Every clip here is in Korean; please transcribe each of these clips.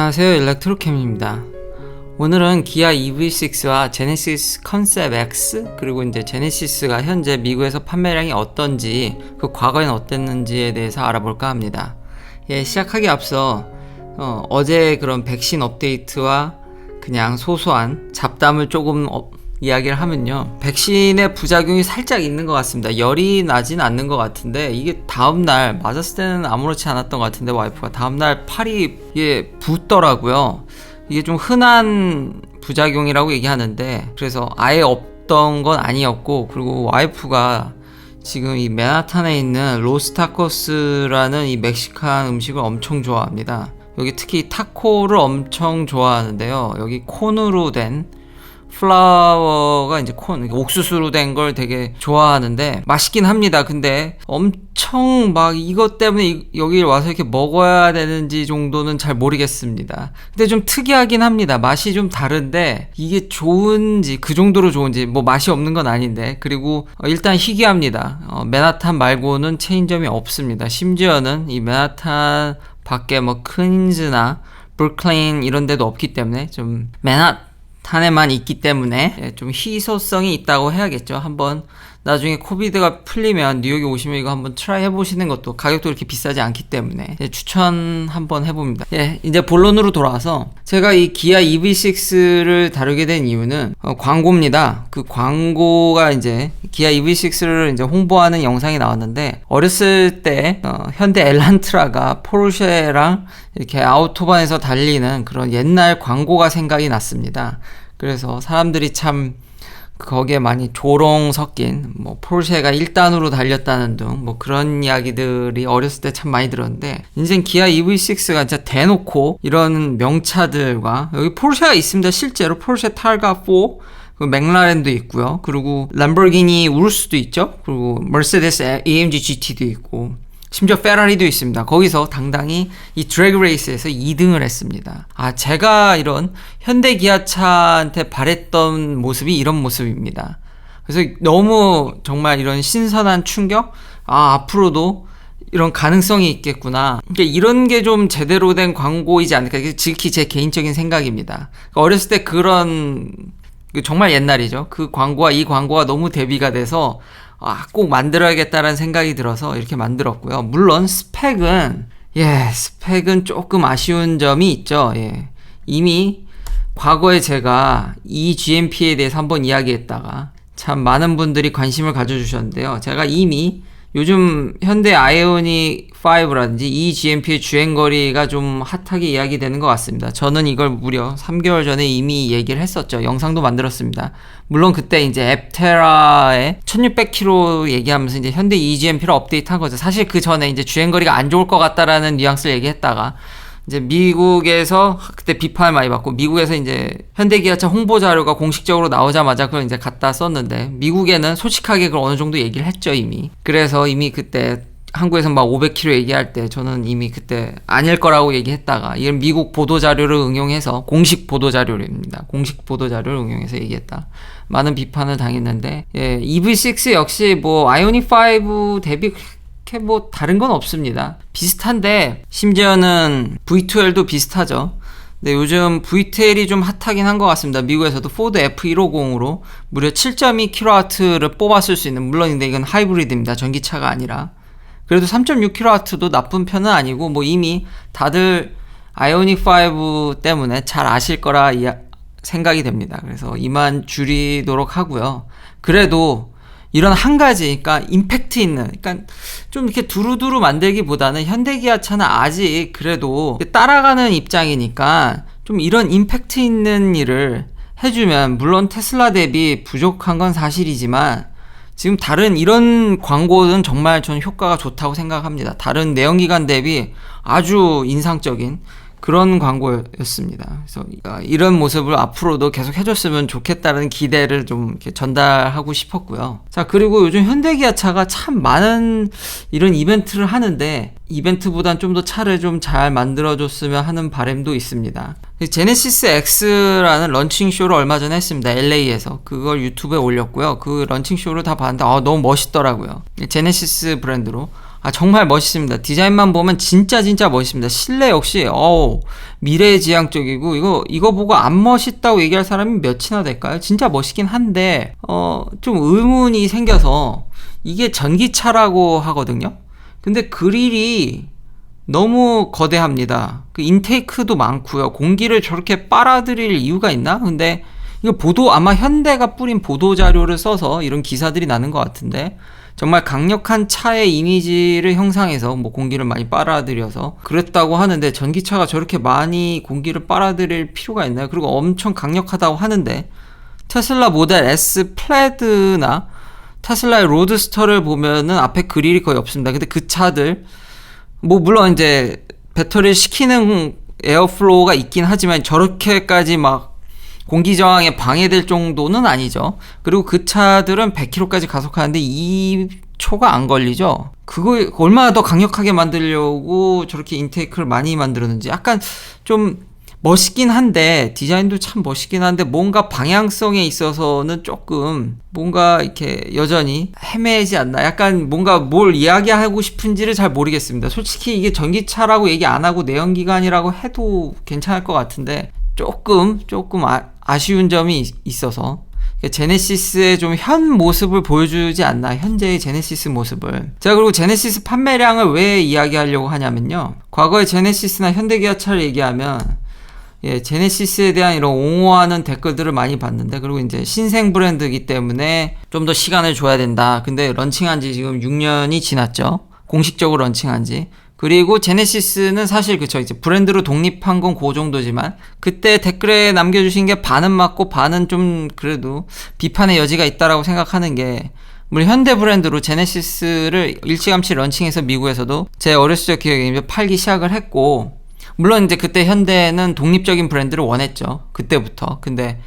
안녕하세요, 일렉트로캠입니다. 오늘은 기아 EV6와 제네시스 컨셉 X 그리고 이제 제네시스가 현재 미국에서 판매량이 어떤지, 그 과거엔 어땠는지에 대해서 알아볼까 합니다. 시작하기 앞서 어제 그런 백신 업데이트와 그냥 소소한 잡담을 조금 이야기를 하면요, 백신의 부작용이 살짝 있는 것 같습니다. 열이 나진 않는 것 같은데, 이게 다음날 맞았을 때는 아무렇지 않았던 것 같은데, 와이프가 다음날 팔이 이게 붓더라고요. 이게 좀 흔한 부작용이라고 얘기하는데, 그래서 아예 없던 건 아니었고, 그리고 와이프가 지금 이 맨하탄에 있는 로스타코스라는 이 멕시칸 음식을 엄청 좋아합니다. 여기 특히 타코를 엄청 좋아하는데요, 여기 콘으로 된 플라워가 이제 옥수수로 된 걸 되게 좋아하는데 맛있긴 합니다. 근데 엄청 막 이것 때문에 여기 와서 이렇게 먹어야 되는지 정도는 잘 모르겠습니다. 근데 좀 특이하긴 합니다. 맛이 좀 다른데 이게 좋은지, 그 정도로 좋은지, 뭐 맛이 없는 건 아닌데, 그리고 일단 희귀합니다. 맨하탄 말고는 체인점이 없습니다. 심지어는 이 맨하탄 밖에 뭐 퀸즈나 브루클린 이런 데도 없기 때문에 좀 맨하탄에만 있기 때문에 좀 희소성이 있다고 해야겠죠. 한번 나중에 코비드가 풀리면 뉴욕에 오시면 이거 한번 트라이 해보시는 것도, 가격도 이렇게 비싸지 않기 때문에 추천 한번 해봅니다. 이제 본론으로 돌아와서 제가 이 기아 EV6를 다루게 된 이유는 광고입니다. 그 광고가 이제 기아 EV6를 이제 홍보하는 영상이 나왔는데, 어렸을 때 현대 엘란트라가 포르쉐랑 이렇게 아우토반에서 달리는 그런 옛날 광고가 생각이 났습니다. 그래서 사람들이 참 거기에 많이 조롱 섞인, 뭐 포르쉐가 1단으로 달렸다는 등 뭐 그런 이야기들이 어렸을 때 참 많이 들었는데, 인생 기아 EV6가 진짜 대놓고 이런 명차들과, 여기 포르쉐가 있습니다. 실제로 포르쉐 타르가 4, 맥라렌도 있고요, 그리고 람보르기니 우루스도 있죠, 그리고 머세데스 AMG GT도 있고, 심지어 페라리도 있습니다. 거기서 당당히 이 드래그 레이스에서 2등을 했습니다. 제가 이런 현대 기아차한테 바랬던 모습이 이런 모습입니다. 그래서 너무 정말 이런 신선한 충격, 앞으로도 이런 가능성이 있겠구나. 그러니까 이런 게 좀 제대로 된 광고이지 않을까. 지극히 제 개인적인 생각입니다. 그러니까 어렸을 때 그런, 정말 옛날이죠, 그 광고와 이 광고가 너무 대비가 돼서 꼭 만들어야겠다라는 생각이 들어서 이렇게 만들었고요. 물론 스펙은 조금 아쉬운 점이 있죠. 이미 과거에 제가 이 GMP에 대해서 한번 이야기했다가 참 많은 분들이 관심을 가져주셨는데요. 제가 이미 요즘 현대 아이오닉 5라든지 이 GMP의 주행거리가 좀 핫하게 이야기되는 것 같습니다. 저는 이걸 무려 3개월 전에 이미 얘기를 했었죠. 영상도 만들었습니다. 물론 그때 이제 앱테라의 1600km 얘기하면서 이제 현대 eGMP를 업데이트한 거죠. 사실 그 전에 이제 주행거리가 안 좋을 것 같다라는 뉘앙스를 얘기했다가, 이제 미국에서 그때 비판을 많이 받고, 미국에서 이제 현대기아차 홍보 자료가 공식적으로 나오자마자 그걸 이제 갖다 썼는데, 미국에는 솔직하게 그걸 어느 정도 얘기를 했죠, 이미. 그래서 이미 그때 한국에서 막 500km 얘기할 때 저는 이미 그때 아닐 거라고 얘기했다가, 이건 미국 보도 자료를 응용해서, 공식 보도 자료입니다. 공식 보도 자료를 응용해서 얘기했다. 많은 비판을 당했는데, EV6 역시 뭐 아이오닉 5 대비 뭐 다른 건 없습니다. 비슷한데, 심지어는 V12도 비슷하죠. 근데 요즘 V12이 좀 핫하긴 한 것 같습니다. 미국에서도 포드 F150으로 무려 7.2kW를 뽑았을 수 있는, 물론 근데 이건 하이브리드입니다. 전기차가 아니라. 그래도 3.6kW도 나쁜 편은 아니고, 뭐 이미 다들 아이오닉 5 때문에 잘 아실 거라 생각이 됩니다. 그래서 이만 줄이도록 하고요. 그래도 이런 한 가지, 그러니까 임팩트 있는, 그러니까 좀 이렇게 두루두루 만들기보다는 현대기아차는 아직 그래도 따라가는 입장이니까 좀 이런 임팩트 있는 일을 해주면, 물론 테슬라 대비 부족한 건 사실이지만 지금 다른 이런 광고는 정말 저는 효과가 좋다고 생각합니다. 다른 내연기관 대비 아주 인상적인 그런 광고였습니다. 그래서 이런 모습을 앞으로도 계속 해줬으면 좋겠다는 기대를 좀 이렇게 전달하고 싶었고요. 자, 그리고 요즘 현대기아차가 참 많은 이런 이벤트를 하는데, 이벤트보단 좀 더 차를 좀 잘 만들어줬으면 하는 바람도 있습니다. 제네시스 X라는 런칭쇼를 얼마 전에 했습니다. LA에서. 그걸 유튜브에 올렸고요. 그 런칭쇼를 다 봤는데 너무 멋있더라고요. 제네시스 브랜드로 정말 멋있습니다. 디자인만 보면 진짜 멋있습니다. 실내 역시 미래지향적이고 이거 보고 안 멋있다고 얘기할 사람이 몇이나 될까요? 진짜 멋있긴 한데 좀 의문이 생겨서 이게 전기차라고 하거든요. 근데 그릴이 너무 거대합니다. 그 인테이크도 많고요. 공기를 저렇게 빨아들일 이유가 있나? 근데 이거 아마 현대가 뿌린 보도 자료를 써서 이런 기사들이 나는 것 같은데, 정말 강력한 차의 이미지를 형상해서 뭐 공기를 많이 빨아들여서 그랬다고 하는데, 전기차가 저렇게 많이 공기를 빨아들일 필요가 있나요? 그리고 엄청 강력하다고 하는데, 테슬라 모델 S 플레드나 테슬라의 로드스터를 보면은 앞에 그릴이 거의 없습니다. 근데 그 차들 뭐 물론 이제 배터리를 식히는 에어플로우가 있긴 하지만 저렇게까지 막 공기 저항에 방해될 정도는 아니죠. 그리고 그 차들은 100km까지 가속하는데 2초가 안 걸리죠. 그거 얼마나 더 강력하게 만들려고 저렇게 인테이크를 많이 만들었는지. 약간 좀 멋있긴 한데, 디자인도 참 멋있긴 한데, 뭔가 방향성에 있어서는 조금 뭔가 이렇게 여전히 헤매지 않나. 약간 뭔가 뭘 이야기하고 싶은지를 잘 모르겠습니다. 솔직히 이게 전기차라고 얘기 안 하고 내연기관이라고 해도 괜찮을 것 같은데, 조금 아쉬운 점이 있어서 제네시스의 좀 현 모습을 보여주지 않나, 현재의 제네시스 모습을. 제가 그리고 제네시스 판매량을 왜 이야기하려고 하냐면요, 과거의 제네시스나 현대기아차를 얘기하면 제네시스에 대한 이런 옹호하는 댓글들을 많이 봤는데, 그리고 이제 신생 브랜드이기 때문에 좀 더 시간을 줘야 된다. 근데 런칭한 지 지금 6년이 지났죠. 공식적으로 런칭한 지. 그리고 제네시스는 사실 이제 브랜드로 독립한 건 그 정도지만, 그때 댓글에 남겨주신 게 반은 맞고 반은 좀 그래도 비판의 여지가 있다라고 생각하는 게, 물론 현대 브랜드로 제네시스를 일찌감치 런칭해서 미국에서도 제 어렸을 적 기억에 팔기 시작을 했고, 물론 이제 그때 현대는 독립적인 브랜드를 원했죠. 그때부터. 근데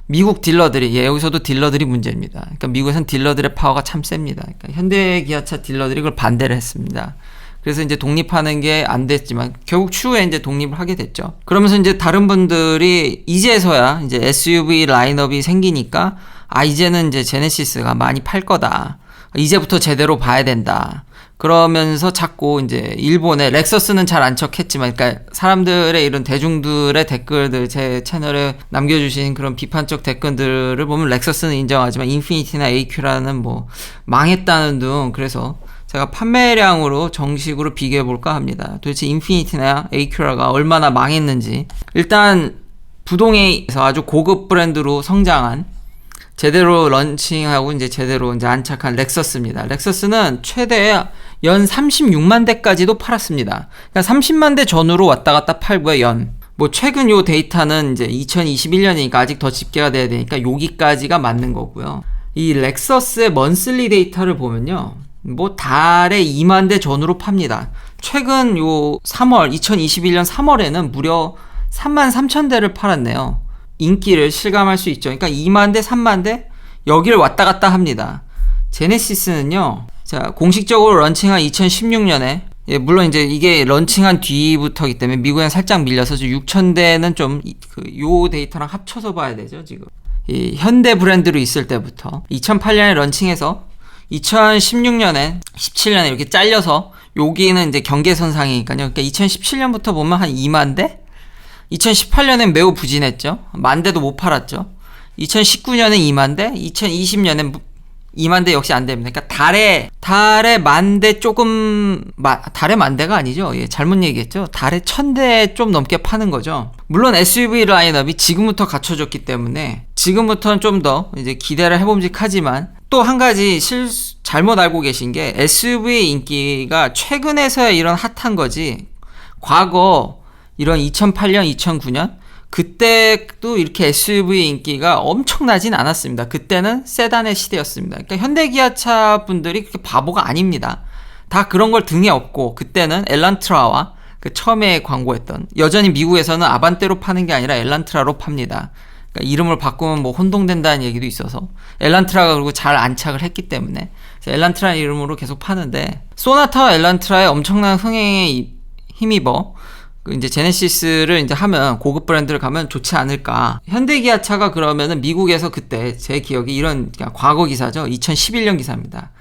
미국 딜러들이, 여기서도 딜러들이 문제입니다. 그러니까 미국에선 딜러들의 파워가 참 셉니다. 그러니까 현대 기아차 딜러들이 그걸 반대를 했습니다. 그래서 이제 독립하는 게 안 됐지만 결국 추후에 이제 독립을 하게 됐죠. 그러면서 이제 다른 분들이 이제서야 이제 SUV 라인업이 생기니까 이제는 이제 제네시스가 많이 팔 거다. 이제부터 제대로 봐야 된다. 그러면서 자꾸 이제 일본의 렉서스는 잘 안 척했지만, 그러니까 사람들의 이런 대중들의 댓글들, 제 채널에 남겨주신 그런 비판적 댓글들을 보면 렉서스는 인정하지만 인피니티나 AQ라는 뭐 망했다는 등, 그래서 제가 판매량으로 정식으로 비교해 볼까 합니다. 도대체 인피니티나 AQ라가 얼마나 망했는지. 일단 부동에서 아주 고급 브랜드로 성장한, 제대로 런칭하고 이제 제대로 이제 안착한 렉서스입니다. 렉서스는 최대 연 36만 대까지도 팔았습니다. 그러니까 30만 대 전후로 왔다 갔다 팔고요, 연. 뭐 최근 요 데이터는 이제 2021년이니까 아직 더 집계가 돼야 되니까 여기까지가 맞는 거고요. 이 렉서스의 먼슬리 데이터를 보면요, 뭐 달에 2만 대 전후로 팝니다. 최근 요 2021년 3월에는 무려 3만 3천 대를 팔았네요. 인기를 실감할 수 있죠. 그러니까 2만 대, 3만 대 여기를 왔다 갔다 합니다. 제네시스는요, 자, 공식적으로 런칭한 2016년에, 물론 이제 이게 런칭한 뒤부터이기 때문에 미국엔 살짝 밀려서 6,000대는 좀 요 데이터랑 합쳐서 봐야 되죠, 지금. 이 현대 브랜드로 있을 때부터 2008년에 런칭해서 2016년에 17년에 이렇게 잘려서 여기는 이제 경계선상이니까요. 그러니까 2017년부터 보면 한 2만 대? 2018년엔 매우 부진했죠. 만 대도 못 팔았죠. 2019년에 2만 대, 2020년엔 2만 대 역시 안 됩니다. 그러니까 달에 만 대 조금, 달에 만 대가 아니죠. 잘못 얘기했죠. 달에 1,000대 좀 넘게 파는 거죠. 물론 SUV 라인업이 지금부터 갖춰졌기 때문에 지금부터는 좀 더 이제 기대를 해봄직하지만, 또 한 가지 잘못 알고 계신 게, SUV 인기가 최근에서야 이런 핫한 거지, 과거 이런 2008년, 2009년 그때도 이렇게 SUV 인기가 엄청나진 않았습니다. 그때는 세단의 시대였습니다. 그러니까 현대기아차 분들이 그렇게 바보가 아닙니다. 다 그런 걸 등에 업고, 그때는 엘란트라와 그 처음에 광고했던, 여전히 미국에서는 아반떼로 파는 게 아니라 엘란트라로 팝니다. 그러니까 이름을 바꾸면 뭐 혼동된다는 얘기도 있어서, 엘란트라가 그리고 잘 안착을 했기 때문에 엘란트라 이름으로 계속 파는데, 소나타와 엘란트라의 엄청난 흥행에 힘입어 이제 제네시스를 이제 하면, 고급 브랜드를 가면 좋지 않을까. 현대기아차가 그러면은 미국에서 그때 제 기억이 이런, 그냥 과거 기사죠. 2011년 기사입니다.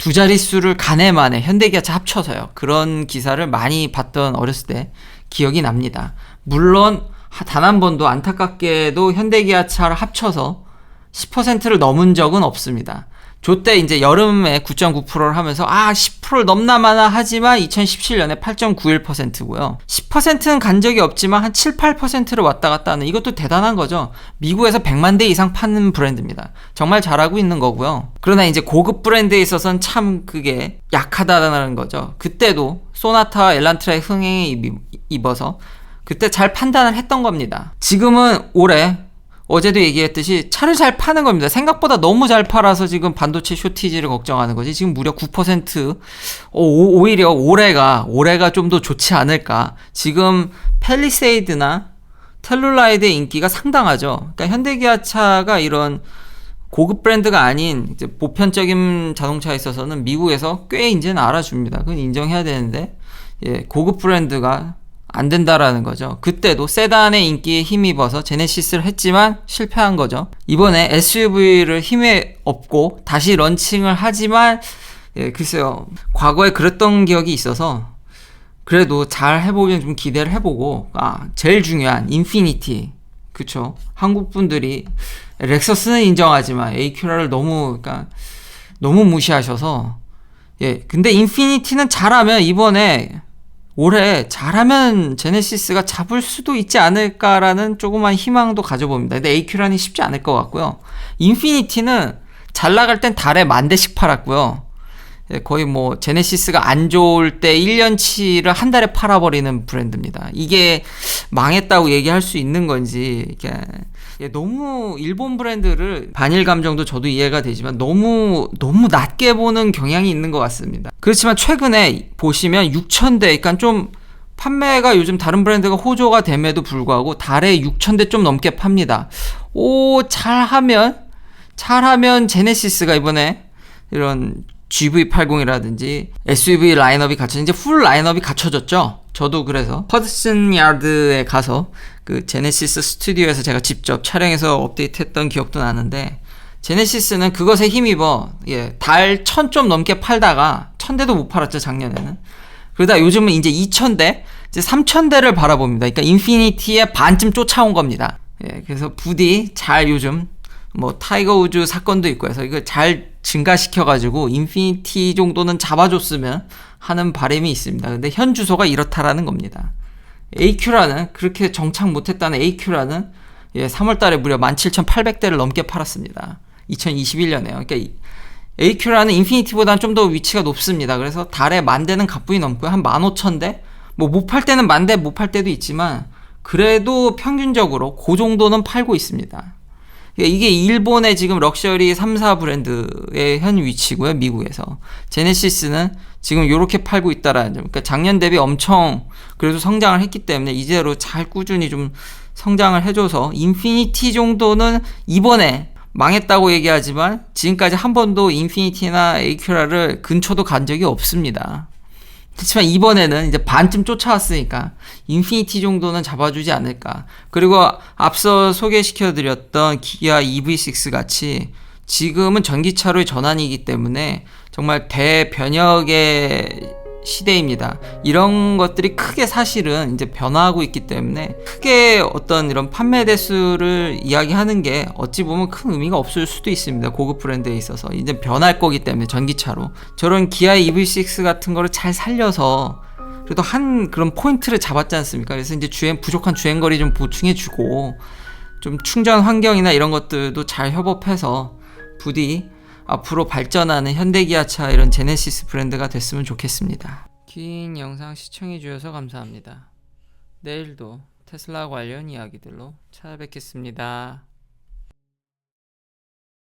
두 자릿수를 가네만에 현대기아차 합쳐서요. 그런 기사를 많이 봤던 어렸을 때 기억이 납니다. 물론 단 한 번도 안타깝게도 현대기아차를 합쳐서 10%를 넘은 적은 없습니다. 저때 이제 여름에 9.9%를 하면서 10%를 넘나 마나 하지만 2017년에 8.91%고요. 10%는 간 적이 없지만 한 7, 8%를 왔다 갔다 하는, 이것도 대단한 거죠. 미국에서 100만 대 이상 파는 브랜드입니다. 정말 잘하고 있는 거고요. 그러나 이제 고급 브랜드에 있어서는 참 그게 약하다는 거죠. 그때도 소나타와 엘란트라의 흥행에 입어서 그때 잘 판단을 했던 겁니다. 지금은 올해 어제도 얘기했듯이 차를 잘 파는 겁니다. 생각보다 너무 잘 팔아서 지금 반도체 쇼티지를 걱정하는 거지. 지금 무려 9%. 오히려 올해가 좀 더 좋지 않을까. 지금 팰리세이드나 텔룰라이드의 인기가 상당하죠. 그러니까 현대기아차가 이런 고급 브랜드가 아닌 이제 보편적인 자동차에 있어서는 미국에서 꽤 이제는 알아줍니다. 그건 인정해야 되는데, 고급 브랜드가 안 된다라는 거죠. 그때도 세단의 인기에 힘입어서 제네시스를 했지만 실패한 거죠. 이번에 SUV를 힘에 업고 다시 런칭을 하지만 글쎄요, 과거에 그랬던 기억이 있어서 그래도 잘 해보긴 좀 기대를 해보고, 제일 중요한 인피니티, 그쵸? 한국 분들이 렉서스는 인정하지만 에이큐라를 너무 무시하셔서, 근데 인피니티는 잘하면 이번에 올해 잘하면 제네시스가 잡을 수도 있지 않을까라는 조그만 희망도 가져봅니다. 근데 에이큐라는 쉽지 않을 것 같고요. 인피니티는 잘 나갈 땐 달에 10,000대씩 팔았고요. 거의 뭐 제네시스가 안 좋을 때 1년치를 한 달에 팔아버리는 브랜드입니다. 이게 망했다고 얘기할 수 있는 건지, 이게 너무 일본 브랜드를, 반일 감정도 저도 이해가 되지만 너무 낮게 보는 경향이 있는 것 같습니다. 그렇지만 최근에 보시면 6,000대, 그러니까 좀 판매가 요즘 다른 브랜드가 호조가 됨에도 불구하고 달에 6,000대 좀 넘게 팝니다. 잘하면 제네시스가 이번에 이런 GV80이라든지 SUV 라인업이 이제 풀 라인업이 갖춰졌죠. 저도 그래서 허드슨 야드에 가서 그 제네시스 스튜디오에서 제가 직접 촬영해서 업데이트했던 기억도 나는데, 제네시스는 그것에 힘입어 달 1,000 좀 넘게 팔다가 1,000대도 못 팔았죠, 작년에는. 그러다 요즘은 이제 2,000대, 이제 3,000대를 바라봅니다. 그러니까 인피니티의 반쯤 쫓아온 겁니다. 그래서 부디 잘, 요즘 뭐 타이거 우즈 사건도 있고 해서 이걸 잘 증가시켜가지고 인피니티 정도는 잡아줬으면 하는 바람이 있습니다. 근데 현 주소가 이렇다라는 겁니다. 에이큐라는, 그렇게 정착 못했다는 에이큐라는 3월달에 무려 17,800대를 넘게 팔았습니다. 2021년에요. 그러니까 에이큐라는 인피니티보다는 좀 더 위치가 높습니다. 그래서 달에 10,000대는 가뿐히 넘고요. 한 15,000대? 뭐 못 팔 때는 10,000대 못 팔 때도 있지만 그래도 평균적으로 그 정도는 팔고 있습니다. 이게 일본의 지금 럭셔리 3, 4 브랜드의 현 위치고요, 미국에서. 제네시스는 지금 요렇게 팔고 있다라는 점. 그러니까 작년 대비 엄청 그래도 성장을 했기 때문에 이대로 잘 꾸준히 좀 성장을 해줘서 인피니티 정도는, 이번에 망했다고 얘기하지만 지금까지 한 번도 인피니티나 에이큐라를 근처도 간 적이 없습니다. 그렇지만 이번에는 이제 반쯤 쫓아왔으니까 인피니티 정도는 잡아주지 않을까. 그리고 앞서 소개시켜드렸던 기아 EV6 같이 지금은 전기차로의 전환이기 때문에 정말 대변혁의 시대입니다. 이런 것들이 크게 사실은 이제 변화하고 있기 때문에 크게 어떤 이런 판매 대수를 이야기하는 게 어찌 보면 큰 의미가 없을 수도 있습니다. 고급 브랜드에 있어서 이제 변할 거기 때문에 전기차로 저런 기아 EV6 같은 거를 잘 살려서 그래도 한 그런 포인트를 잡았지 않습니까? 그래서 이제 부족한 주행거리 좀 보충해주고 좀 충전 환경이나 이런 것들도 잘 협업해서 부디 앞으로 발전하는 현대기아차 이런 제네시스 브랜드가 됐으면 좋겠습니다. 긴 영상 시청해 주셔서 감사합니다. 내일도 테슬라 관련 이야기들로 찾아뵙겠습니다.